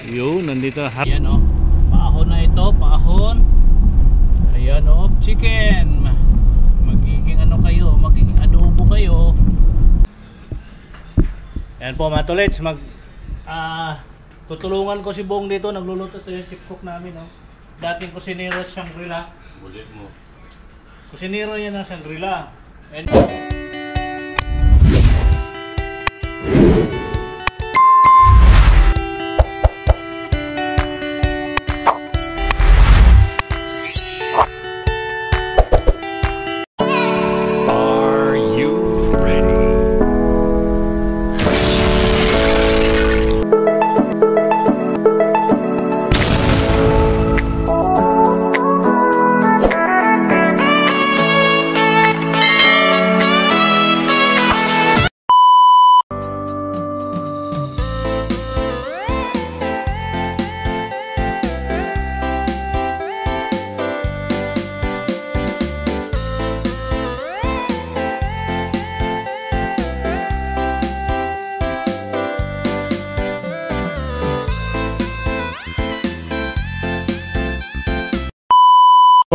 Yun, nandito. Ayan o, paahon na ito, paahon. Ayan o, chicken. Magiging ano kayo, magiging adobo kayo. Ayan po mga tolets, tutulungan ko si Bong dito, nagluluto ito yung chip cook namin. Oh. Dating kusinero siyang grilla. Bulit mo. Kusinero yan ang Shangri-La. And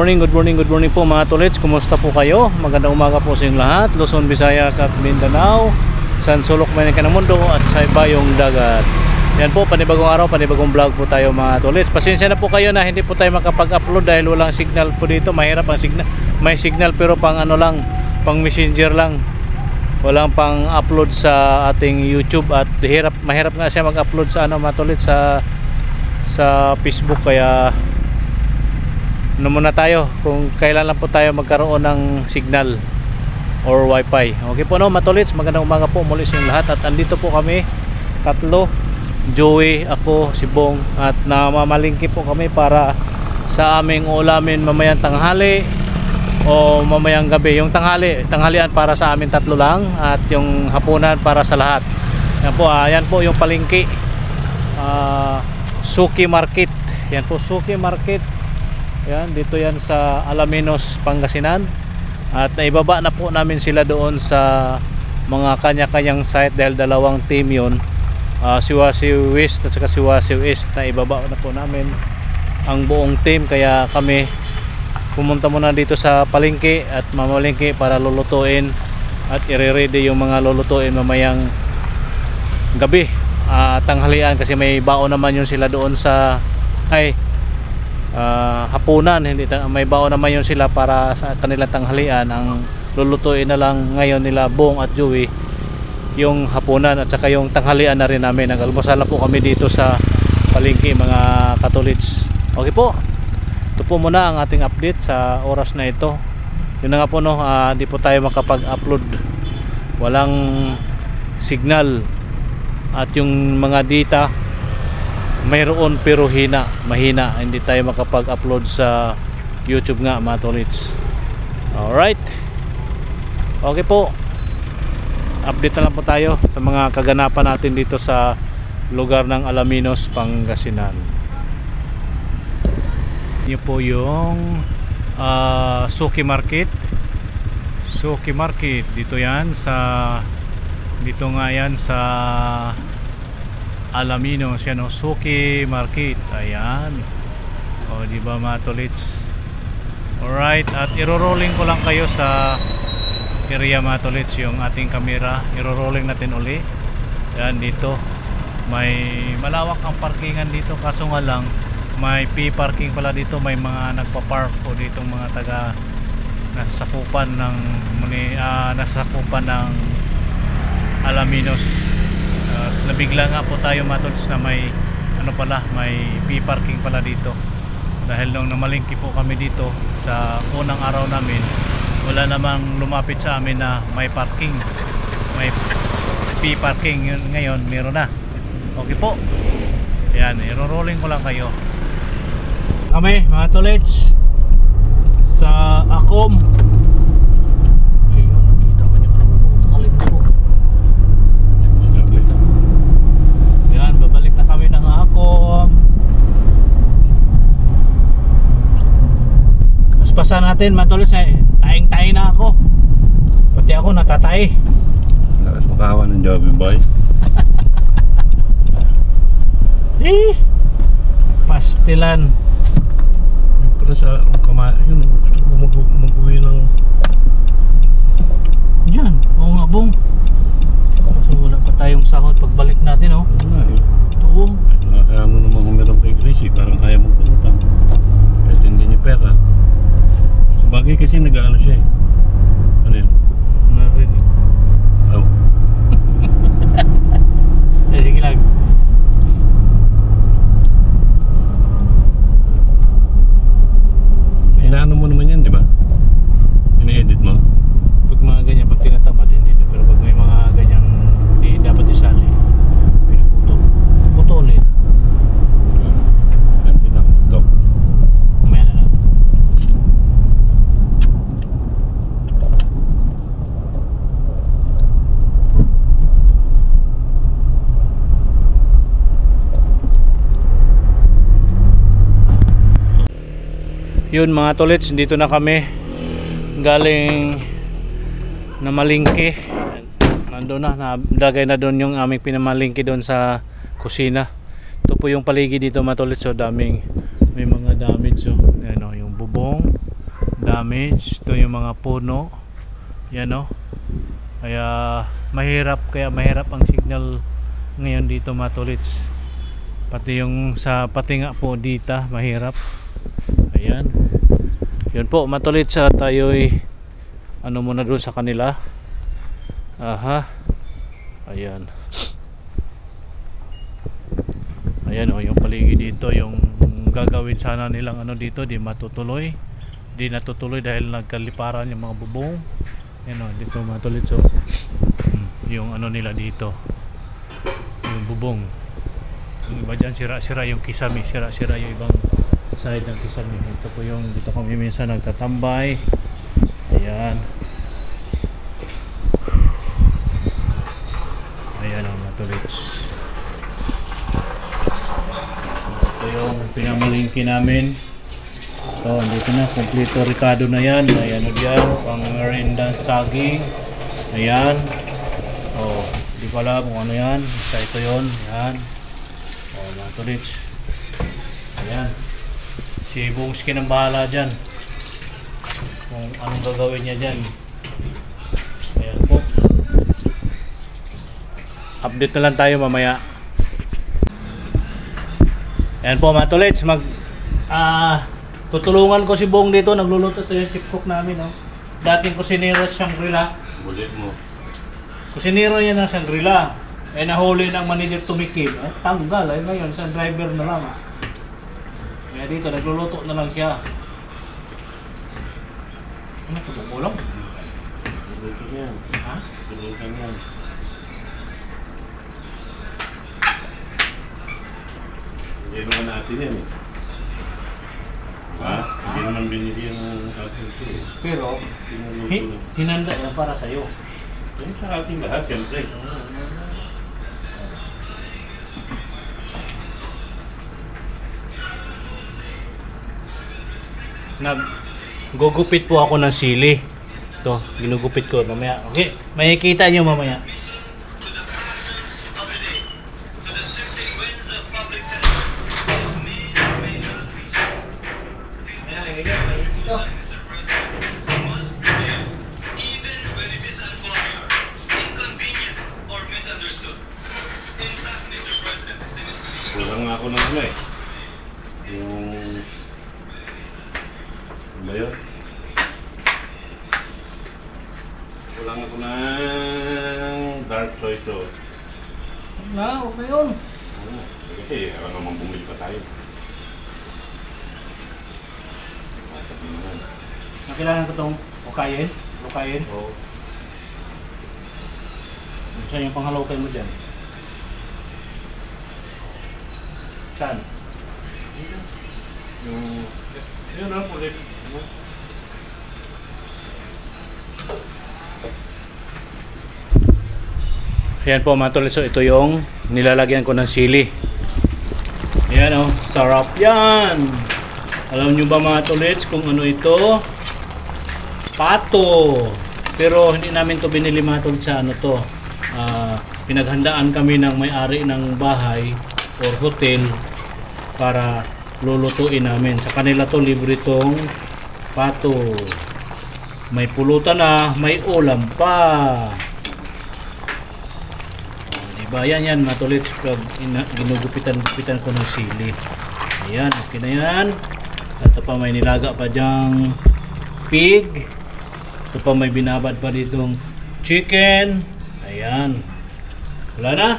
good morning po mga tolets. Kumusta po kayo? Magandang umaga po sa inyong lahat. Luzon, Visayas at Mindanao, San sulok man ng mundo at sa ibayong dagat. Yan po, panibagong araw, panibagong vlog po tayo mga tolets. Pasensya na po kayo na hindi po tayo makapag-upload dahil walang signal po dito. Mahirap ang signal. May signal pero pang ano lang, pang messenger lang. Walang pang upload sa ating YouTube at mahirap nga siya mag-upload sa ano mga tolets, sa Facebook, kaya ano muna tayo kung kailan lang po tayo magkaroon ng signal or wifi. Okay po no matolits, magandang umaga po muli sa inyo lahat. At andito po kami tatlo, Joey, ako, si Bong, at namamalingki po kami para sa aming ulamin mamayang tanghali o mamayang gabi. Yung tanghalian para sa amin tatlo lang at yung hapunan para sa lahat. Yan po yung palingki, Suki Market. Yan po, Suki Market. Yan, dito yan sa Alaminos, Pangasinan. At naibaba na po namin sila doon sa mga kanya-kanyang site dahil dalawang team yun, Siwasiw West at saka Siwasiw East. Naibaba na po namin ang buong team, kaya kami pumunta muna dito sa palengke at mamalingki para lulutuin at i-ready yung mga lulutuin mamayang gabi, tanghalian, kasi may baon naman yun sila doon sa hapunan. May baon naman yun sila para sa kanilang tanghalian. Ang lulutuin na lang ngayon nila Bong at Joey yung hapunan at saka yung tanghalian na rin namin. Nag-almusal na po kami dito sa palengke mga katolits. Okay po, ito po muna ang ating update sa oras na ito. Yun na nga po no, di po tayo makapag-upload, walang signal at yung mga data mayroon pero mahina, hindi tayo makapag-upload sa YouTube nga mga tolits. Alright, okay po, update na lang po tayo sa mga kaganapan natin dito sa lugar ng Alaminos, Pangasinan. Yun po yung Suki Market. Suki Market, dito nga yan sa Alaminos, yan o, Suki Market. Ayan, o diba mga tolits. Alright, at iro-rolling ko lang kayo sa area mga tolits yung ating camera. Iro-rolling natin uli. Yan, dito may malawak ang parkingan dito, kaso nga lang may P-parking pala dito. May mga nagpa-park po dito, mga taga nasasakupan ng Alaminos. Nabigla nga po tayo matulits na may P-parking pala dito, dahil nung namalingki po kami dito sa unang araw namin, wala namang lumapit sa amin na may parking, may P-parking. Ngayon meron na. Okay po, yan, iro-rolling ko lang kayo. Kami mga tolits sa Akom. Paspasan natin matulis, taing-taing na ako. Pati ako natatay. Lakas makahawa ng Joby Boy. pastilan. Yung pala sa yun, gusto ko mag-uwi ng... Diyan, oo nga bong. So wala pa tayong sahod pagbalik natin, oh. Ano nga eh. Oo. Ano naman humiram kay Gracie, parang ayaw magputang. Kahit hindi niya pera. Sa bagay kasi nag-ano siya eh. Ano yun? Narinig. Oh. Sige lang. Inaano mo naman yan, di ba? Ina-edit mo? Pag mga ganyan, pag tinatamad, hindi na. Pero pag may mga ganyang di dapat isali, pinaputol. Putulin. Ganti na, mag-talk. Umaya na lang. Yun mga tolits, dito na kami galing na malingki. Nandun na, nalagay na doon yung aming pinamalingki doon sa kusina. Ito po yung paligid dito mga tolits, so daming may mga damage, so yan o, yung bubong damage, ito yung mga puno yan o, kaya mahirap ang signal ngayon dito mga tolits, pati yung sa patinga po dito mahirap. Ayan. Yun po, matulit sa tayo'y ano muna doon sa kanila. Aha. Ayan. Ayan o, yung paligid dito, yung gagawin sana nilang ano dito, di matutuloy. Di natutuloy dahil nagkaliparan yung mga bubong. Ayan o, dito matulit, so yung ano nila dito, yung bubong. Yung iba dyan, sira-sira yung kisame, sira-sira yung ibang side ng kisame. Ito po yung dito kami minsan nagtatambay. Ayan. Ayan ang matulits. Ito yung pinamalingki namin. Ito, dito na, kompleto ricado na yan. Ayan o dyan, pang merinda saging. Ayan. O, di ko alam kung ano yan. Basta ito yun. Ayan. O, matulits. Ayan. Si Bungsky ang bahala dyan kung anong gagawin niya dyan. Ayan po, update na lang tayo mamaya. Ayan po mga tolets, tutulungan ko si Bong dito, nagluluto ito yung chip cook namin, no? Dating kusinero sa Shangri-La. Bulit mo. Kusinero yan ng Shangri-La, nahuli ng manager tumikim, tanggal, ngayon sa driver na lang. Kaya dito, nagluluto na lang siya. Ano ito? Ulam? Bulit yan. Ha? Bulit yan. Hindi naman natin yan eh. Diba? Hindi naman binigyan ng atin ito eh. Pero, hinanda yan para sa'yo. Yan sa ating lahat, siyempre. Gugupit po ako ng sili. Ito, ginugupit ko mamaya. Okay, makikita nyo mamaya. Kulang nga ako ng ano eh. Yung... Ano ba yun? Kulang ako ng dark soy sauce. Na, okay yun. Oo. Kasi ako naman bumili pa tayo. Sabi naman. Nakailangan ko itong ukayin. Ukayin. Oo. Saan yung panghalukay mo dyan? Saan? Yung... Yun na, ulit. Ayan po mga tol, so ito yung nilalagyan ko ng sili. Ayan o, sarap yan. Alam nyo ba mga tolits kung ano ito? Pato. Pero hindi namin to binili mga tol sa ano to. Pinaghandaan kami ng may-ari ng bahay or hotel para lulutuin namin. Sa kanila to libre tong pato. May pulutan na, may ulam pa. Diba? Yan mga tolits, pag ginugupitan ko ng sili. Ayan, okay na yan. Ito pa may nilaga pa dyang pig. Ito pa may binabad pa ditong chicken. Ayan. Wala na.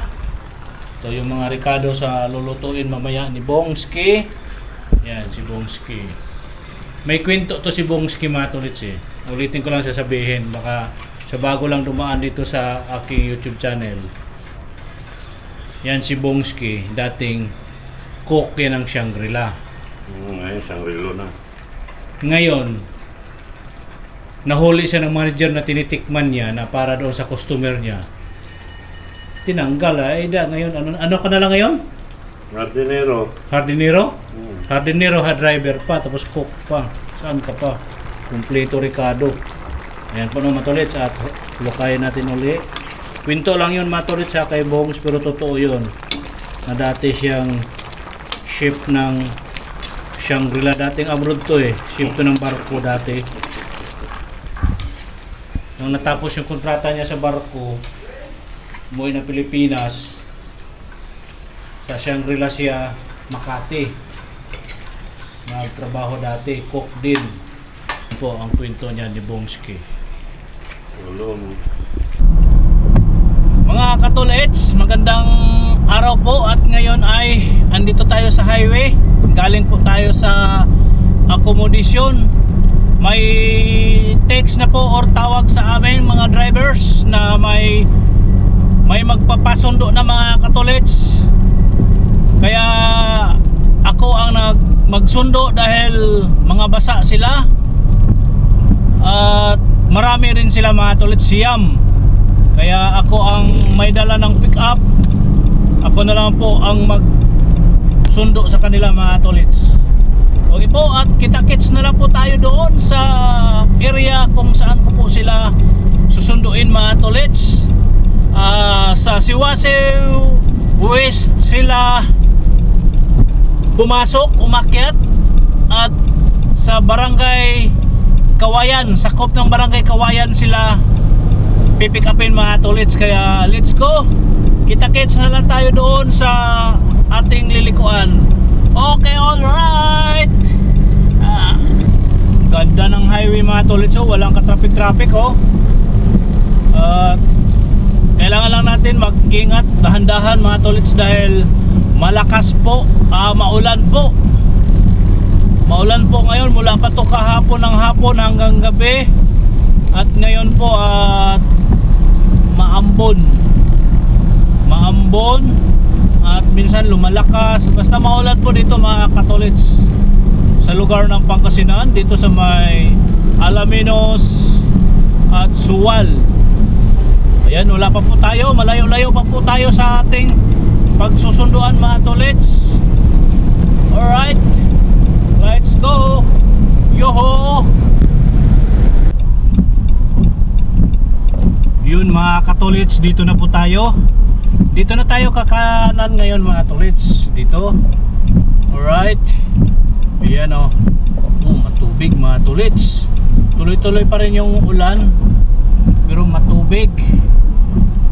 Ito yung mga ricado sa lulutuin mamaya ni Bongski. Yan, si Bongski. May kwento to si Bongski mga tolits eh. Ulitin ko lang sasabihin. Baka sa bago lang dumaan dito sa aking YouTube channel. Yan si Bongski. Dating cook yan ng Shangri-La. Ngayon, Shangri-La na. Ngayon, nahuli siya ng manager na tinitikman niya na para doon sa customer niya. Tinanggal ngayon, ano ka na lang ngayon? Hardinero. Hardinero? Hardinero, hard driver pa, tapos cook pa. Saan ka pa? Kompleto Ricardo. Ayan po mga tolits at lukayin natin uli. Kwento lang yun mga tolits sa kay Bongs, pero totoo yun. Na dati siyang chef ng Shangri-La, dating abroad to eh. Chef to ng barko dati. Nung natapos yung kontrata niya sa barko, umuwi ng Pilipinas, sa Shangri-La siya, Makati. Nagtrabaho dati, cook din. Po ang kwento niya ni Bongski. Mga katulets, magandang araw po at ngayon ay andito tayo sa highway. Galing po tayo sa akomodasyon. May text na po or tawag sa amin mga drivers na may magpapasundo na mga katulets. Kaya ako ang magsundo dahil mga basa sila. At marami rin sila mga tulad siyam. Kaya ako ang may dala ng pick up. Ako na lang po ang magsundo sa kanila mga tolits. Okay po, at kita-kits na lang po tayo doon sa area kung saan ko po sila susunduin mga tolits. Sa Siwasew West sila pumasok, umakyat. At sa Barangay Kawayan, sakop ng Barangay Kawayan sila pipick upin mga tolits. Kaya let's go, kita-kits na lang tayo doon sa ating lilikuan. Okay, alright. Ganda ng highway mga tolits, oh. Walang ka-traffic oh. Kailangan lang natin mag-ingat, dahan-dahan mga tolits, dahil malakas po, maulan po. Maulan po ngayon, mula pa to kahapon ng hapon hanggang gabi. At ngayon po at maambon at minsan lumalakas. Basta maulan po dito mga katolits sa lugar ng Pangasinan, dito sa may Alaminos at Suwal. Ayan, wala pa po tayo, malayo-layo pa po tayo sa ating pagsusunduan mga tolits. Alright, let's go. Yoho. Yun mga katolits, dito na po tayo. Dito na tayo kakanan ngayon mga tolits. Dito. Alright. Ayan o. Matubig mga tolits. Tuloy-tuloy pa rin yung ulan, pero matubig.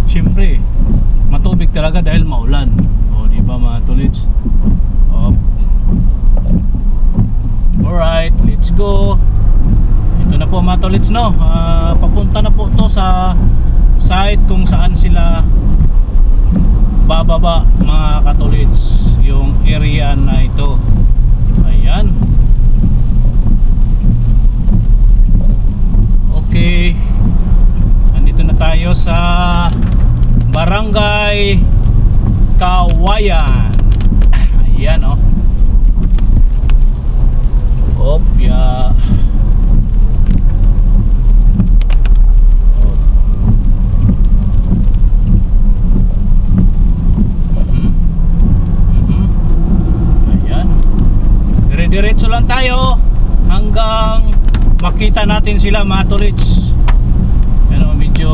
Siyempre matubig talaga dahil maulan. O diba mga tolits. Alright, let's go. Ito na po mga tolits, no. Papunta na po to sa site kung saan sila bababa mga katolits, yung area na ito. Ayan. Okay, andito na tayo sa Barangay Kawayan. Ayan oh. Opya. Diretso lang tayo hanggang makita natin sila mga tolits. Pero medyo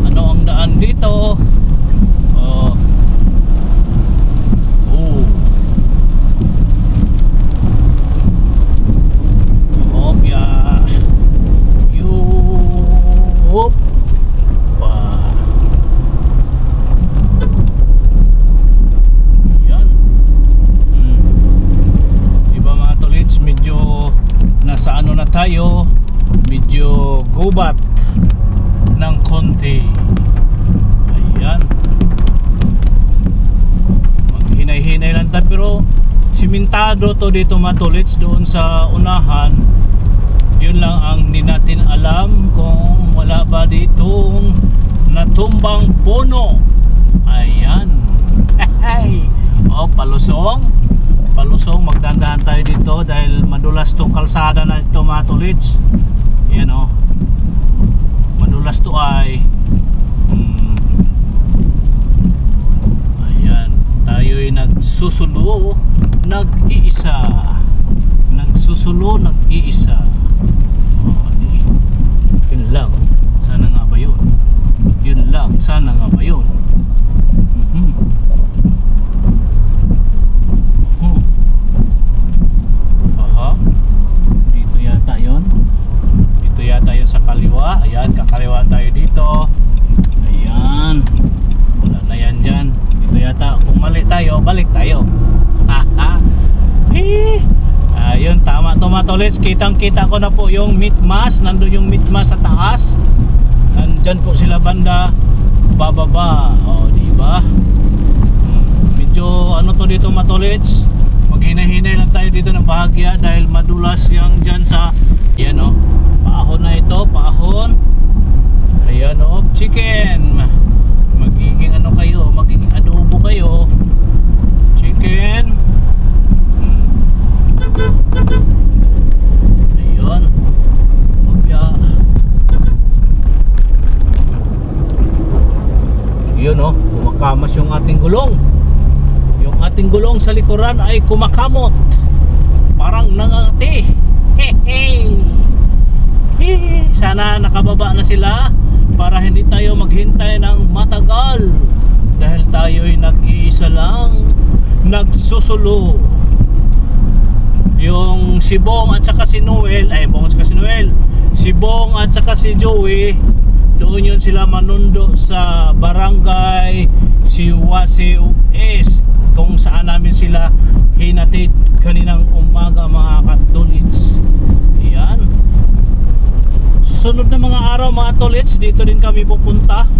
ano ang daan dito. gubat ng konti. Ayan. Maghinay-hinay lang tayo, pero simentado to dito mga tolits. Doon sa unahan, yun lang ang di natin alam kung wala ba ditong natumbang puno. Ayan. O, palusong, magdandahan tayo dito dahil madulas tong kalsada na ito mga tolits. Ayan o, madulas to ay. Ayan, tayo'y nagsusulo, nag-iisa. Yun lang, sana nga ba yun? Aha, dito yata yun sa kaliwa. Ayan, kakaliwa tayo dito. Ayan, wala na yan dyan. Dito yata, kung mali tayo, balik tayo. Haha. Ayun, tama to mga tolits. Kitang kita ko na po yung mitmas. Nandun yung mitmas sa taas. Nandyan po sila banda bababa. O, diba? Medyo ano to dito mga tolits. Maghinay-hinay lang tayo dito ng bahagya dahil madulas yung dyan sa, ayan o, paahon na ito, paahon. Ayan o, chicken. Magiging ano kayo, magiging adobo kayo. Chicken. Ayun. Opya. Yun o, kumakamas yung ating gulong. Yung ating gulong sa likuran ay kumakamot. Parang nangati. Sana nakababa na sila para hindi tayo maghintay ng matagal. Dahil tayo'y nag-iisa lang, nagsusulo. Yung si Bong at saka si Noel, si Bong at saka si Joey, doon yun sila manundo sa barangay Siwasiw East, kung saan namin sila hinatid kaninang umaga mga katolits. Ayan. Susunod na mga araw mga tolits, dito din kami pupunta.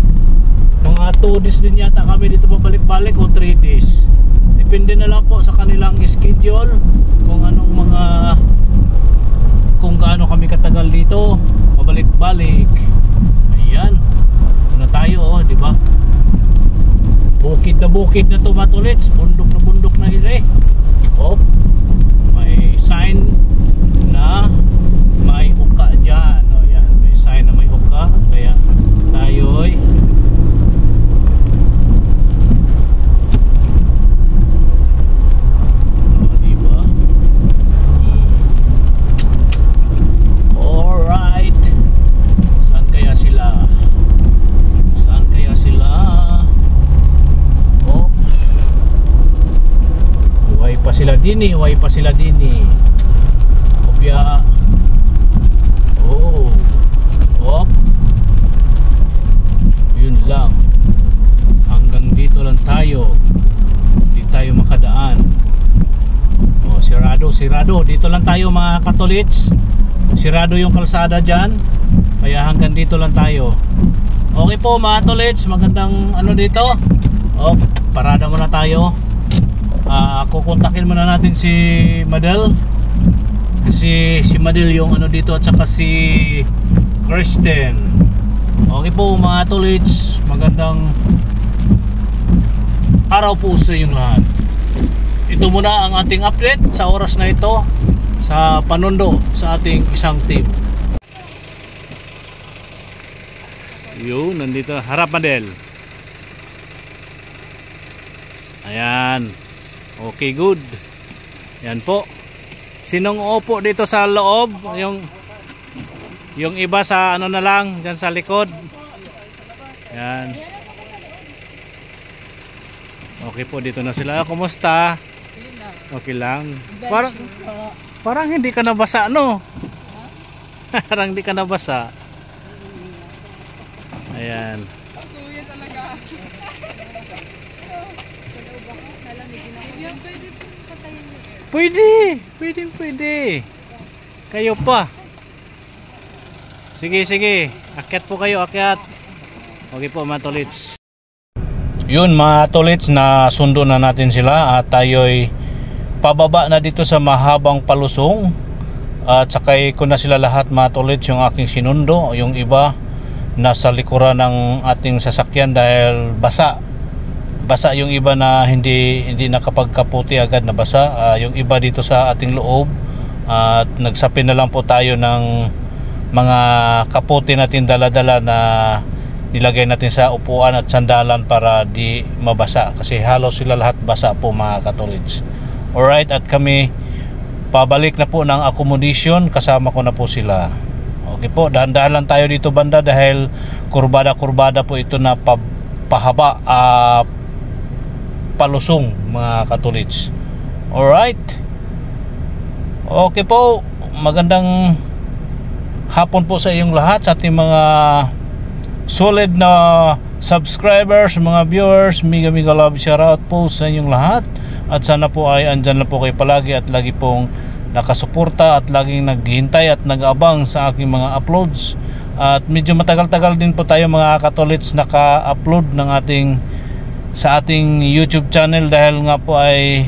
Mga 2 days din yata kami dito pabalik-balik o 3 days. Depende na lang po sa kanilang schedule kung gaano kami katagal dito pabalik-balik. Ayan. Ito na tayo oh, di ba? Bukid na to mga tolits, bundok na ire. Oh, may sign na may uka dyan. Oh, yan. May sign na may uka. Kaya tayo'y diba? Alright. Saan kaya sila? Oh, huwag pa sila dini. Kopya. Oh. Op. Yun lang. Hanggang dito lang tayo. Hindi tayo makadaan. Oh, sirado. Dito lang tayo mga katolits. Sirado yung kalsada dyan. Kaya hanggang dito lang tayo. Okay po mga tolits, magandang ano dito. Oh, parada muna tayo. Kukontakin muna natin si Madel. Kasi si Madel yung ano dito at saka si Kristen. Okay po mga tolits, magandang araw po sa inyong lahat. Ito muna ang ating update sa oras na ito sa panundo sa ating isang team. Yun, nandito. Harap Madel. Ayan. Okay, good. Yan po. Sinong upo dito sa loob? Yung iba sa ano na lang, dyan sa likod. Yan. Okay po, dito na sila. Kumusta? Okay lang. Parang hindi ka nabasa, no? Parang hindi ka nabasa. Ayan. Pwede. Kayo pa. Sige, sige. Akyat po kayo, akyat. Okay po mga tolits. Yun mga tolits, na sundo na natin sila at tayo'y pababa na dito sa mahabang palusong. At sakay ko na sila lahat mga tolits, yung aking sinundo. Yung iba nasa likuran ng ating sasakyan dahil basa yung iba na hindi nakapagkaputi agad na basa. Yung iba dito sa ating loob at nagsapin na lang po tayo ng mga kaputi natin dala-dala na nilagay natin sa upuan at sandalan para di mabasa kasi halos sila lahat basa po mga katolits. Alright, at kami pabalik na po ng accommodation, kasama ko na po sila. Okay po, dahan-dahan lang tayo dito banda dahil kurbada-kurbada po ito na pahaba palusong mga katolits. Alright, okay po, magandang hapon po sa inyong lahat, sa ating mga solid na subscribers, mga viewers. Mega love shoutout po sa inyong lahat at sana po ay andyan na po kayo palagi at lagi pong nakasuporta at laging naghihintay at nag-abang sa aking mga uploads. At medyo matagal-tagal din po tayo mga katolits naka-upload ng sa ating YouTube channel dahil nga po ay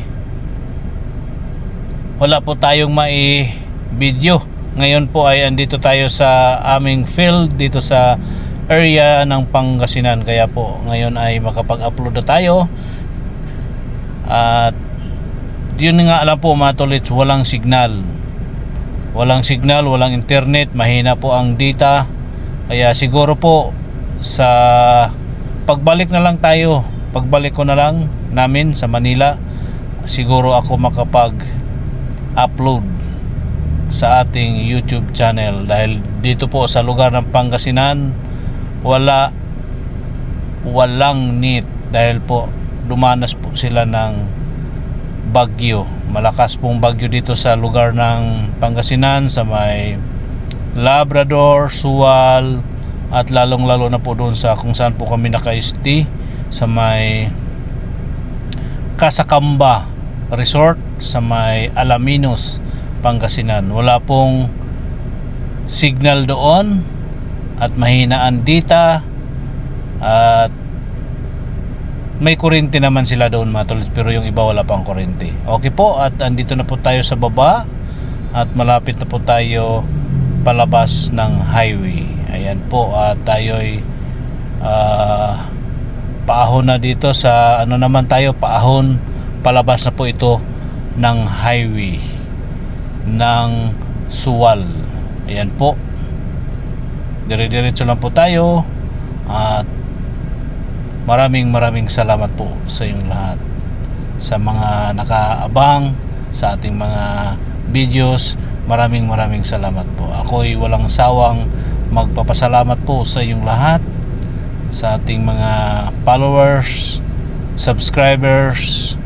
wala po tayong mai-video. Ngayon po ay andito tayo sa aming field dito sa area ng Pangasinan, kaya po ngayon ay makapag-upload na tayo. At yun nga alam po mga tolits, walang signal, walang internet, mahina po ang data. Kaya siguro po sa pagbalik na lang tayo, pagbalik ko na lang namin sa Manila, siguro ako makapag-upload sa ating YouTube channel dahil dito po sa lugar ng Pangasinan walang net dahil po dumanas po sila ng bagyo, malakas pong bagyo dito sa lugar ng Pangasinan, sa may Labrador, Sual at lalong lalo na po doon sa kung saan po kami naka-stay sa may Kasakamba Resort sa may Alaminos, Pangasinan. Wala pong signal doon at mahinaan data at may kuryente naman sila doon mga tolits, pero yung iba wala pang kuryente. Okay po, at andito na po tayo sa baba at malapit na po tayo palabas ng highway. Ayan po, at tayo'y paahon na dito sa ano naman tayo, paahon palabas na po ito ng highway ng Suwal. Ayan po, dire-diretso lang po tayo at maraming salamat po sa inyong lahat, sa mga nakaabang sa ating mga videos. Maraming salamat po. Ako'y walang sawang magpapasalamat po sa inyong lahat, sa ating mga followers, subscribers,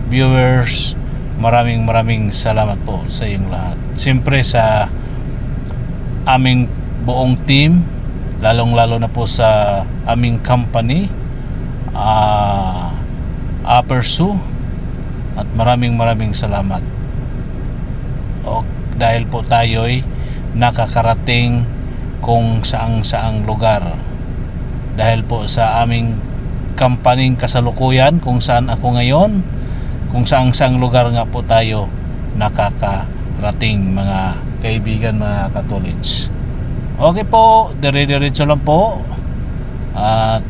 viewers. Maraming salamat po sa inyong lahat. Siyempre sa aming buong team, lalong-lalo na po sa aming company, Apersu, at maraming salamat. Dahil po tayo'y nakakarating kung saang lugar dahil po sa aming company kasalukuyan, kung saan ako ngayon, kung saang lugar nga po tayo nakakarating mga kaibigan, mga katolits. Okay po, dire-diretso lang po. At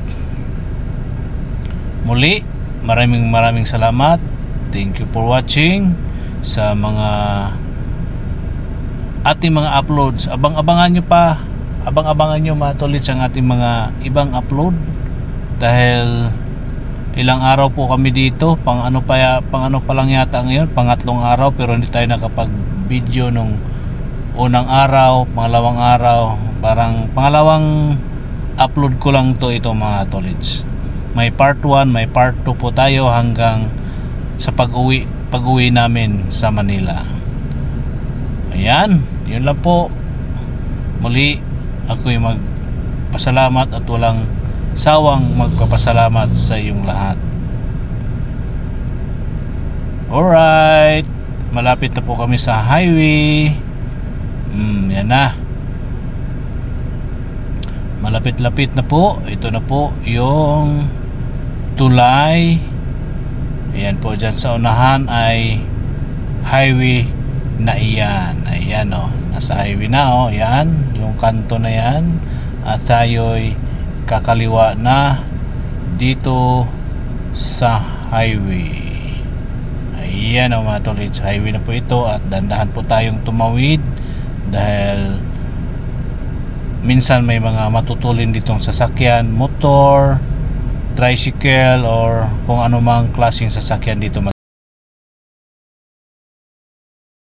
muli, maraming salamat. Thank you for watching sa mga ating mga uploads. Abangan nyo mga tolits ang ating mga ibang upload dahil ilang araw po kami dito, pang ano pa lang yata ngayon, pangatlong araw, pero hindi tayo nakapag video nung unang araw, pangalawang araw, parang pangalawang upload ko lang ito mga tolits. May part 1, may part 2 po tayo hanggang sa pag-uwi namin sa Manila. Ayan, yun lang po. Muli, ako'y magpasalamat at walang sawang magpapasalamat sa iyong lahat. Alright, malapit na po kami sa highway. Yan na. malapit-lapit na po. Ito na po yung tulay. Ayan po, dyan sa unahan ay highway na iyan. Ayan o, nasa highway na o. Ayan, yung kanto na yan. At tayo'y kakaliwa na dito sa highway. Ayan o mga tolits, highway na po ito. At dandahan po tayong tumawid dahil minsan may mga matutulin ditong sasakyan, motor, tricycle, or kung anumang klaseng sasakyan dito